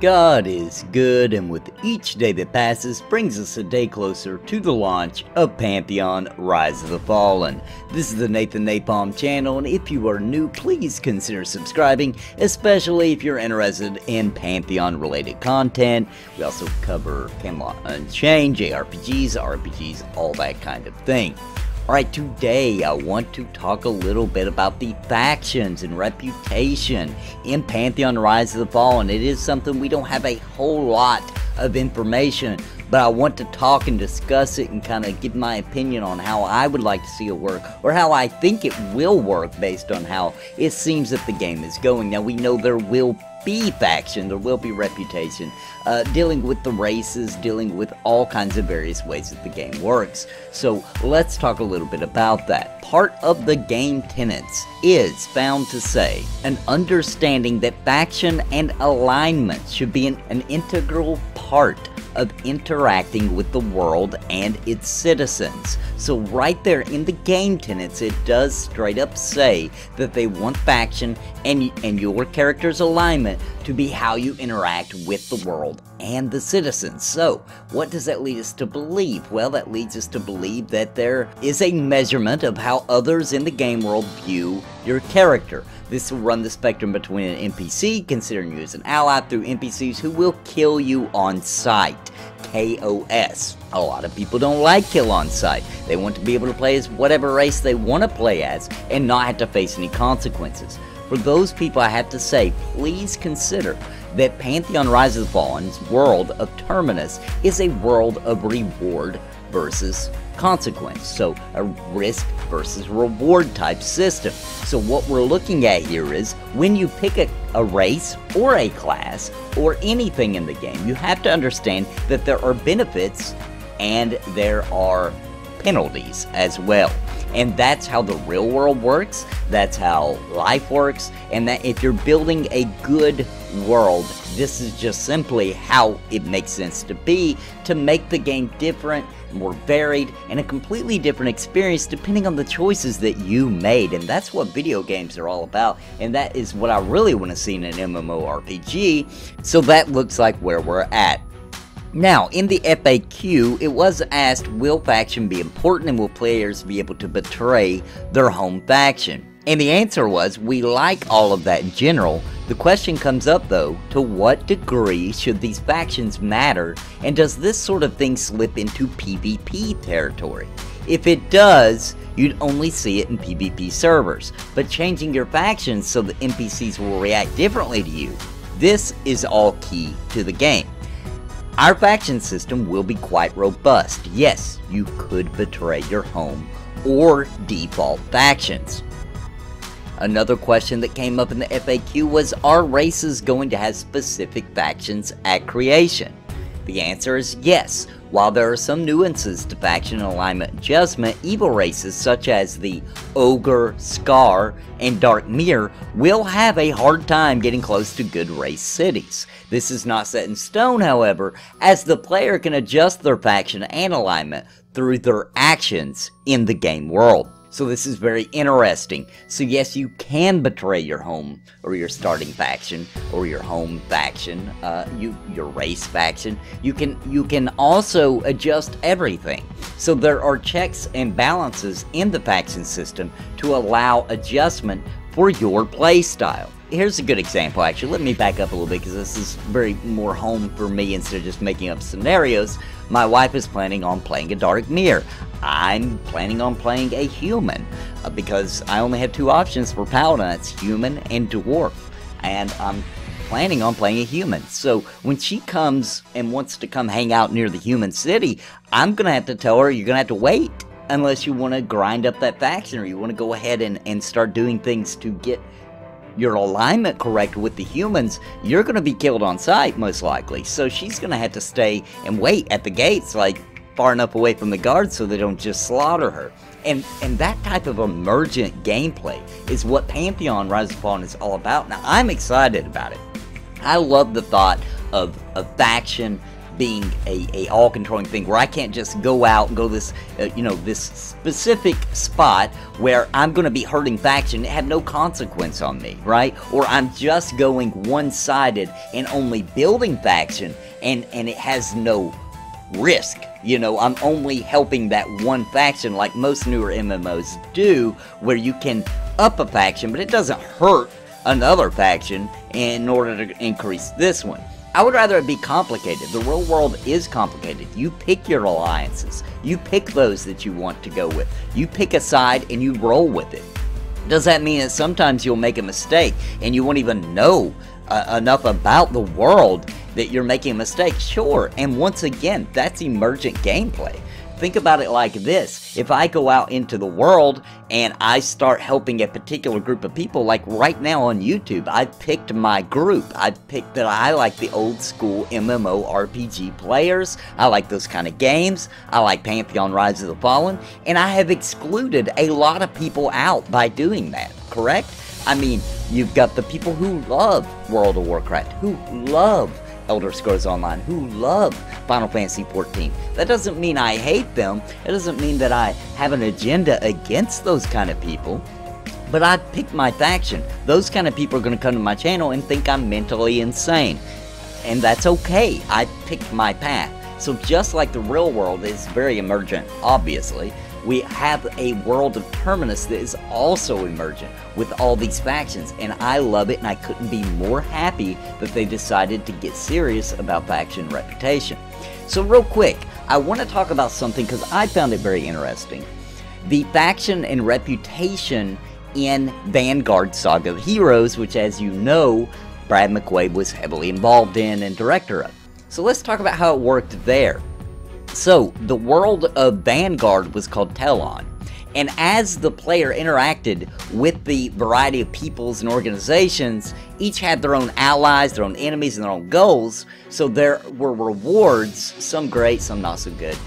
God is good, and with each day that passes brings us a day closer to the launch of Pantheon Rise of the Fallen. This is the Nathan NAPALM channel, and if you are new, please consider subscribing, especially if you're interested in Pantheon related content. We also cover Camelot Unchained, JRPGs, RPGs, all that kind of thing. Alright, today I want to talk a little bit about the factions and reputation in Pantheon Rise of the Fallen. It is something we don't have a whole lot of information, but I want to talk and discuss it and kind of give my opinion on how I would like to see it work, or how I think it will work based on how it seems that the game is going. Now, we know there will be faction, there will be reputation, dealing with the races, dealing with all kinds of various ways that the game works. So let's talk a little bit about that. Part of the game tenets is found to say an understanding that faction and alignment should be an integral part of interacting with the world and its citizens. So right there in the game tenets, it does straight up say that they want faction and your character's alignment to be how you interact with the world and the citizens. So what does that lead us to believe? Well, that leads us to believe that there is a measurement of how others in the game world view your character. This will run the spectrum between an NPC, considering you as an ally, through NPCs who will kill you on sight. KOS. A lot of people don't like kill on sight. They want to be able to play as whatever race they want to play as and not have to face any consequences. For those people, I have to say, please consider that Pantheon Rise of the Fallen's world of Terminus is a world of reward versus consequence. So a risk versus reward type system. So what we're looking at here is when you pick a race or a class or anything in the game, you have to understand that there are benefits and there are penalties as well. And that's how the real world works, that's how life works, and that if you're building a good world, this is just simply how it makes sense to be, to make the game different, more varied, and a completely different experience depending on the choices that you made. And that's what video games are all about, and that is what I really want to see in an MMORPG. So that looks like where we're at. Now, in the FAQ, it was asked, will faction be important and will players be able to betray their home faction? And the answer was, we like all of that in general. The question comes up though, to what degree should these factions matter, and does this sort of thing slip into PvP territory? If it does, you'd only see it in PvP servers, but changing your factions so that NPCs will react differently to you, this is all key to the game. Our faction system will be quite robust. Yes, you could betray your home or default factions. Another question that came up in the FAQ was, are races going to have specific factions at creation? The answer is yes. While there are some nuances to faction alignment adjustment, evil races such as the Ogre, Scar, and Dark Mirror will have a hard time getting close to good race cities. This is not set in stone, however, as the player can adjust their faction and alignment through their actions in the game world. So this is very interesting. So yes, you can betray your home or your starting faction or your home faction, your race faction. You can also adjust everything. So there are checks and balances in the faction system to allow adjustment for your play style. Here's a good example, actually. Let me back up a little bit because this is very more home for me instead of just making up scenarios. My wife is planning on playing a Dark Mirror. I'm planning on playing a human because I only have two options for Paladin. It's human and dwarf, and I'm planning on playing a human. So when she comes and wants to come hang out near the human city, I'm gonna have to tell her, you're gonna have to wait unless you want to grind up that faction or you want to go ahead and start doing things to get your alignment correct with the humans. You're going to be killed on sight most likely. So she's going to have to stay and wait at the gates, like far enough away from the guards so they don't just slaughter her. And that type of emergent gameplay is what Pantheon Rise of the Fallen is all about. Now, I'm excited about it. I love the thought of a faction being a all-controlling thing where I can't just go out and go this, this specific spot where I'm going to be hurting faction. It had no consequence on me, right? Or I'm just going one-sided and only building faction, and it has no risk. I'm only helping that one faction like most newer MMOs do, where you can up a faction, but it doesn't hurt another faction in order to increase this one. I would rather it be complicated. The real world is complicated. You pick your alliances. You pick those that you want to go with. You pick a side and you roll with it. Does that mean that sometimes you'll make a mistake and you won't even know enough about the world that you're making a mistake? Sure. And once again, that's emergent gameplay. Think about it like this. If I go out into the world and I start helping a particular group of people, like right now on YouTube, I picked my group. I picked that I like the old school MMORPG players. I like those kind of games. I like Pantheon, Rise of the Fallen. And I have excluded a lot of people out by doing that, correct? I mean, you've got the people who love World of Warcraft, who love Elder Scrolls Online, who love Final Fantasy XIV. That doesn't mean I hate them. It doesn't mean that I have an agenda against those kind of people. But I picked my faction. Those kind of people are going to come to my channel and think I'm mentally insane. And that's okay. I picked my path. So just like the real world is very emergent, obviously, we have a world of Terminus that is also emergent with all these factions, and I love it, and I couldn't be more happy that they decided to get serious about faction reputation. So real quick, I want to talk about something because I found it very interesting. The faction and reputation in Vanguard Saga of Heroes, which, as you know, Brad McQuaid was heavily involved in and director of. So let's talk about how it worked there. So, the world of Vanguard was called Telon, and as the player interacted with the variety of peoples and organizations, each had their own allies, their own enemies, and their own goals, so there were rewards, some great, some not so good,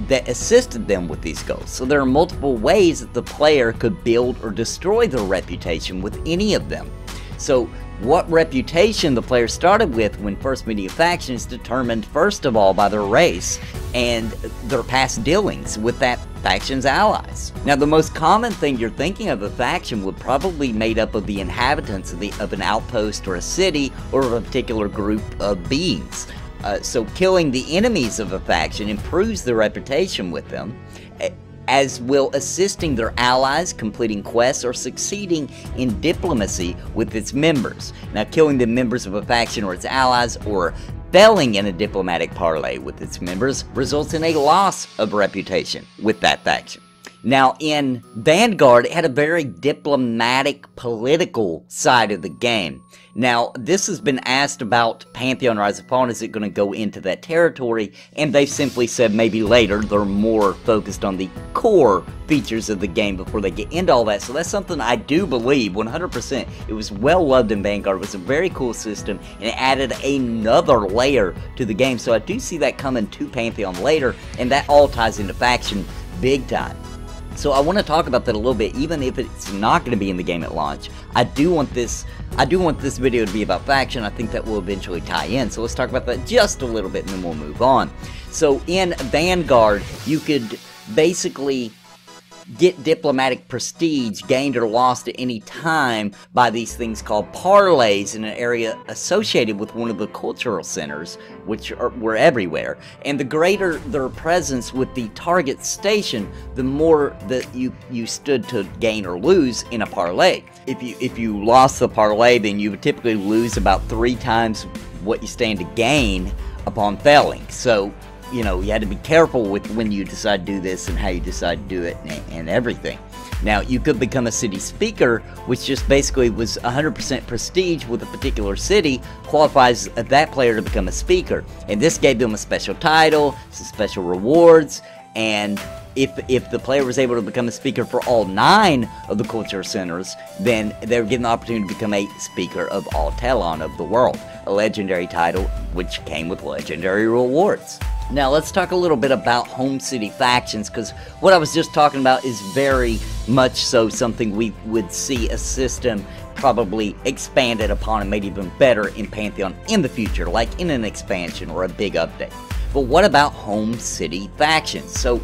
that assisted them with these goals. So there are multiple ways that the player could build or destroy their reputation with any of them. So, what reputation the player started with when first meeting a faction is determined first of all by their race and their past dealings with that faction's allies. Now, the most common thing you're thinking of a faction would probably be made up of the inhabitants of an outpost or a city or of a particular group of beings. So killing the enemies of a faction improves the reputation with them, as will assisting their allies completing quests or succeeding in diplomacy with its members. Now, killing the members of a faction or its allies or failing in a diplomatic parley with its members results in a loss of reputation with that faction. Now, in Vanguard, it had a very diplomatic, political side of the game. Now, this has been asked about Pantheon Rise of Fallen. Is it going to go into that territory? And they simply said maybe later. They're more focused on the core features of the game before they get into all that. So that's something I do believe 100%. It was well loved in Vanguard. It was a very cool system, and it added another layer to the game. So I do see that coming to Pantheon later, and that all ties into faction big time. So I want to talk about that a little bit, even if it's not going to be in the game at launch. I do want this video to be about faction. I think that will eventually tie in. So let's talk about that just a little bit and then we'll move on. So in Vanguard, you could basically get diplomatic prestige gained or lost at any time by these things called parlays in an area associated with one of the cultural centers, which were everywhere. And the greater their presence with the target station, the more that you stood to gain or lose in a parlay. If you lost the parlay, then you would typically lose about 3 times what you stand to gain upon failing. So, you know, you had to be careful with when you decide to do this and how you decide to do it and everything. Now, you could become a city speaker, which just basically was 100% prestige with a particular city, qualifies that player to become a speaker. And this gave them a special title, some special rewards, and if the player was able to become a speaker for all 9 of the culture centers, then they were given the opportunity to become a speaker of all Telon of the world, a legendary title which came with legendary rewards. Now let's talk a little bit about home city factions, because what I was just talking about is very much so something we would see a system probably expanded upon and made even better in Pantheon in the future, like in an expansion or a big update. But what about home city factions? So,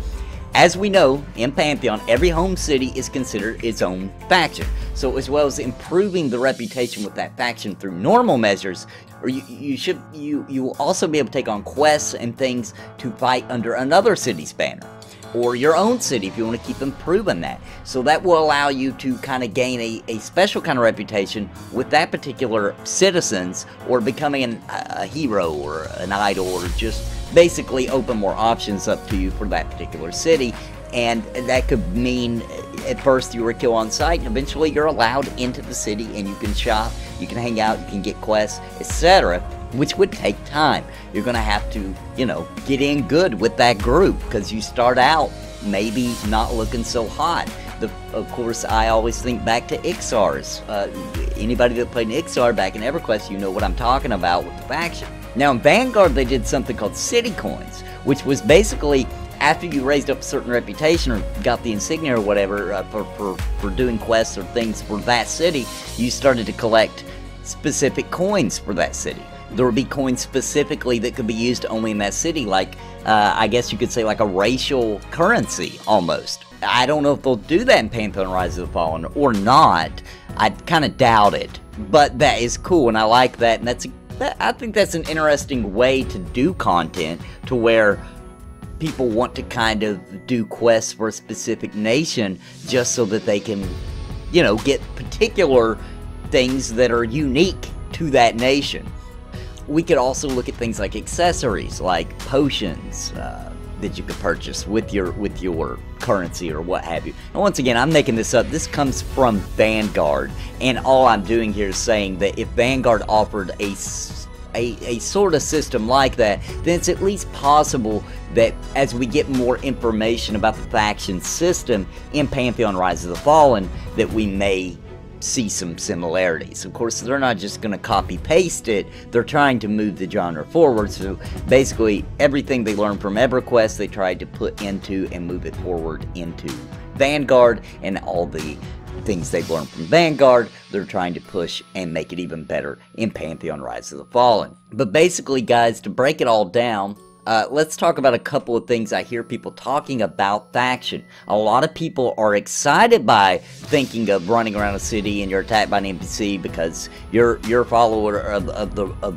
as we know, in Pantheon, every home city is considered its own faction. So as well as improving the reputation with that faction through normal measures, or you will also be able to take on quests and things to fight under another city's banner, or your own city if you want to keep improving that. So that will allow you to kind of gain a special kind of reputation with that particular citizens, or becoming a hero or an idol, or just basically open more options up to you for that particular city. And that could mean at first you were a kill on site, and eventually you're allowed into the city and you can shop, you can hang out, you can get quests, etc., which would take time. You're going to have to, you know, get in good with that group, because you start out maybe not looking so hot. Of course, I always think back to Ixars. Anybody that played in Ixar back in EverQuest, you know what I'm talking about with the faction. Now in Vanguard, they did something called City Coins, which was basically after you raised up a certain reputation or got the insignia or whatever for doing quests or things for that city, you started to collect specific coins for that city. There would be coins specifically that could be used only in that city, like I guess you could say like a racial currency almost. I don't know if they'll do that in Pantheon Rise of the Fallen or not. I kind of doubt it, but that is cool and I like that, and I think that's an interesting way to do content, to where people want to kind of do quests for a specific nation just so that they can, you know, get particular things that are unique to that nation. We could also look at things like accessories, like potions that you could purchase with your currency or what have you. And once again, I'm making this up. This comes from Vanguard, and all I'm doing here is saying that if Vanguard offered a sort of system like that, then it's at least possible that as we get more information about the faction system in Pantheon Rise of the Fallen, that we may see some similarities. Of course, they're not just going to copy paste it, they're trying to move the genre forward. So basically everything they learned from EverQuest, they tried to put into and move it forward into Vanguard, and all the things they've learned from Vanguard, they're trying to push and make it even better in Pantheon Rise of the Fallen. But basically, guys, to break it all down, let's talk about a couple of things I hear people talking about faction. A lot of people are excited by thinking of running around a city and you're attacked by an NPC because you're a follower of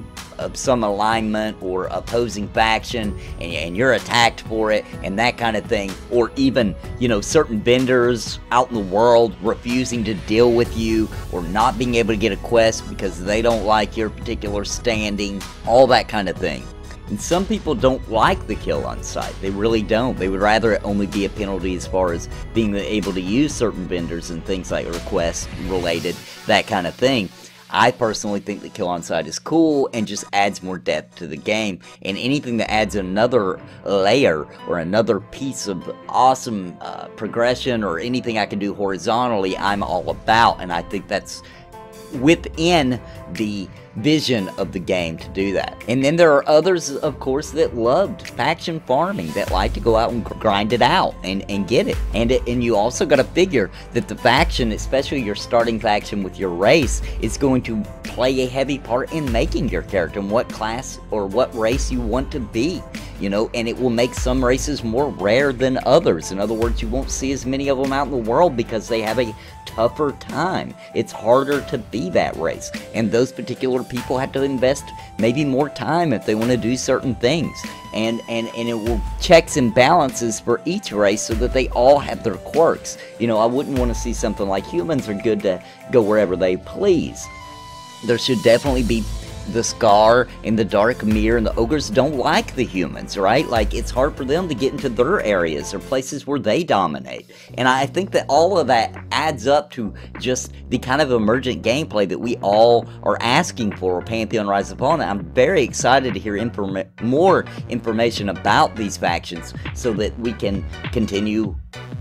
some alignment or opposing faction, and you're attacked for it and that kind of thing. Or even, you know, certain vendors out in the world refusing to deal with you, or not being able to get a quest because they don't like your particular standing, all that kind of thing. And some people don't like the kill on site. They really don't. They would rather it only be a penalty as far as being able to use certain vendors and things like request related, that kind of thing. I personally think the kill on site is cool and just adds more depth to the game. And anything that adds another layer or another piece of awesome progression, or anything I can do horizontally, I'm all about. And I think that's within the vision of the game to do that. And then there are others, of course, that loved faction farming, that like to go out and grind it out and get it. And you also got to figure that the faction, especially your starting faction with your race, is going to play a heavy part in making your character and what class or what race you want to be. You know, and it will make some races more rare than others. In other words, you won't see as many of them out in the world because they have a tougher time. It's harder to be that race, and those particular people have to invest maybe more time if they want to do certain things. And it will checks and balances for each race so that they all have their quirks. You know, I wouldn't want to see something like humans are good to go wherever they please. There should definitely be the Scar and the Dark Mirror, and the Ogres don't like the humans, right? Like, it's hard for them to get into their areas or places where they dominate. And I think that all of that adds up to just the kind of emergent gameplay that we all are asking for Pantheon Rise of the Fallen. I'm very excited to hear more information about these factions so that we can continue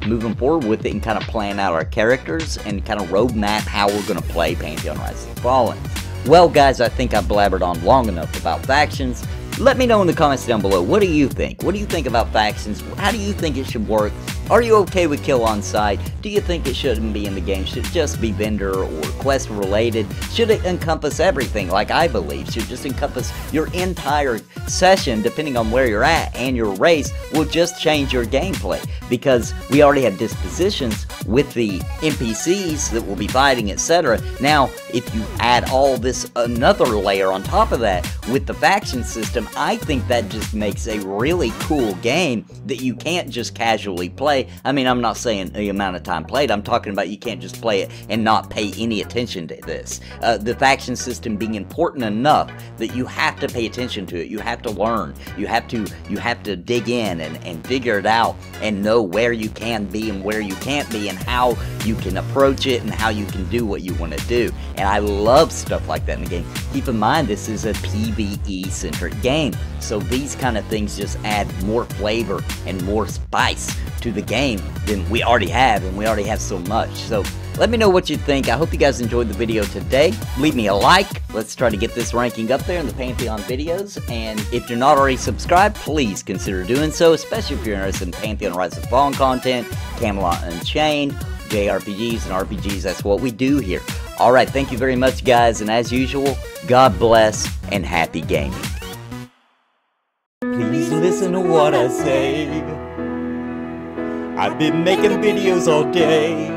moving forward with it and kind of plan out our characters and kind of roadmap how we're going to play Pantheon Rise of the Fallen. Well, guys, I think I've blabbered on long enough about factions. Let me know in the comments down below, what do you think? What do you think about factions? How do you think it should work? Are you okay with kill on sight? Do you think it shouldn't be in the game? Should it just be vendor or quest related? Should it encompass everything like I believe? Should it just encompass your entire session depending on where you're at, and your race will just change your gameplay? Because we already have dispositions with the NPCs that will be fighting, etc. Now, if you add all this another layer on top of that with the faction system, I think that just makes a really cool game that you can't just casually play. I mean, I'm not saying the amount of time played, I'm talking about you can't just play it and not pay any attention to this. The faction system being important enough that you have to pay attention to it, you have to learn, you have to dig in and figure it out and know where you can be and where you can't be and how you can approach it and how you can do what you want to do. And I love stuff like that in the game. Keep in mind, this is a PvE centric game, so these kind of things just add more flavor and more spice to the game than we already have, and we already have so much. So let me know what you think. I hope you guys enjoyed the video today. Leave me a like. Let's try to get this ranking up there in the Pantheon videos. And if you're not already subscribed, please consider doing so, especially if you're interested in Pantheon Rise of the Fallen content, Camelot Unchained, JRPGs and RPGs. That's what we do here. Alright, thank you very much, guys, and as usual, God bless and happy gaming. Please listen to what I say. I've been making videos all day.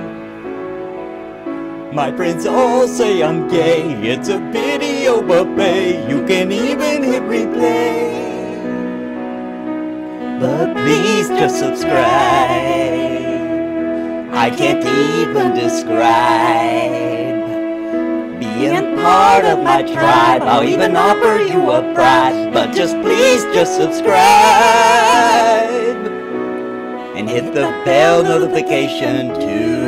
My friends all say I'm gay. It's a video buffet. You can even hit replay. But please just subscribe. I can't even describe being part of my tribe. I'll even offer you a prize. But just please just subscribe and hit the bell notification too.